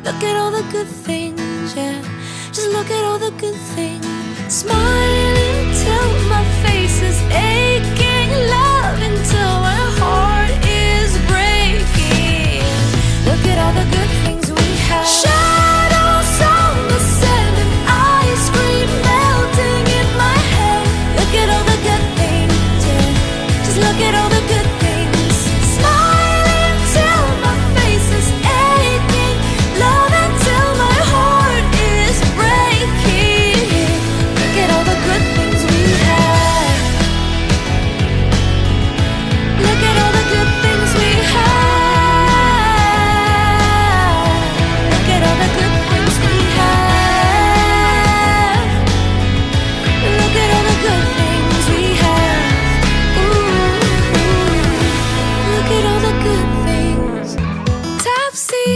Look at all the good things, yeah. Just look at all the good things. Smiling till my face is aching, love until my heart is breaking. Look at all the good things we have. Shadows on the sand and ice cream melting in my head. Look at all the good things, yeah. Just look at all the good things. Smiling till my face is aching, love until my heart is breaking. Look at all the good things we have. Look at all the good things we have. Look at all the good things we have. Look at all the good things we have. Ooh, look at all the good things. Topsy